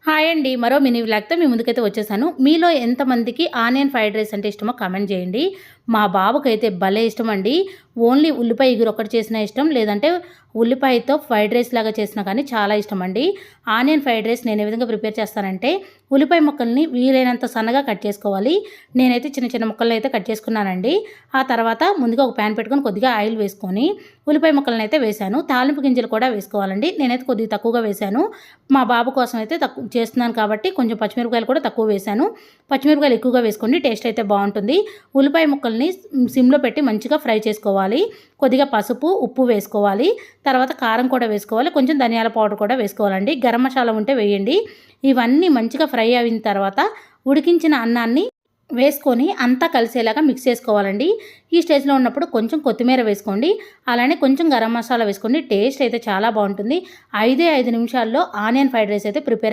Hi అండి. మరో mini వ్లాగ్‌తో మీ ముందుకైతే వచ్చేసాను. మీలో ఎంతమందికి ఆనియన్ ఫ్రైడ్ రైస్ అంటే ఇష్టమో కామెంట్ చేయండి. మా బాబుకైతే భలే ఇష్టమండి. ఓన్లీ ఉల్లిపాయ ఎగురొక్కటి చేసినా ఇష్టం. లేదంటే ఉల్లిపాయతో ఫ్రైడ్ రైస్ లాగా చేసినా కానీ చాలా ఇష్టమండి. ఆనియన్ ఫ్రైడ్ రైస్ నేను ఏ విధంగా ప్రిపేర్ చేస్తానంటే, ఉల్లిపాయ ముక్కల్ని వీలైనంత సన్నగా కట్ చేసుకోవాలి. నేనైతే చిన్న చిన్న ముక్కలను అయితే కట్ చేసుకున్నానండి. ఆ తర్వాత ముందుగా ఒక ప్యాన్ పెట్టుకొని కొద్దిగా ఆయిల్ వేసుకొని ఉల్లిపాయ ముక్కలను అయితే వేశాను. తాలింపు గింజలు కూడా వేసుకోవాలండి. నేనైతే కొద్దిగా తక్కువగా వేశాను. మా బాబు కోసం అయితే తక్కువ చేస్తున్నాను కాబట్టి కొంచెం పచ్చిమిరపకాయలు కూడా తక్కువ వేశాను. పచ్చిమిరపకాయలు ఎక్కువగా వేసుకోండి, టేస్ట్ అయితే బాగుంటుంది. ఉల్లిపాయ ముక్కల్ని సిమ్లో పెట్టి మంచిగా ఫ్రై చేసుకోవాలి. కొద్దిగా పసుపు, ఉప్పు వేసుకోవాలి. తర్వాత కారం కూడా వేసుకోవాలి. కొంచెం ధనియాల పౌడర్ కూడా వేసుకోవాలండి. గరం మసాలా ఉంటే వేయండి. ఇవన్నీ మంచిగా ఫ్రై అయిన తర్వాత ఉడికించిన అన్నాన్ని వేసుకొని అంతా కలిసేలాగా మిక్స్ చేసుకోవాలండి. ఈ స్టేజ్లో ఉన్నప్పుడు కొంచెం కొత్తిమీర వేసుకోండి. అలానే కొంచెం గరం మసాలా వేసుకోండి. టేస్ట్ అయితే చాలా బాగుంటుంది. 5 నిమిషాల్లో ఆనియన్ ఫ్రైడ్ రైస్ అయితే ప్రిపేర్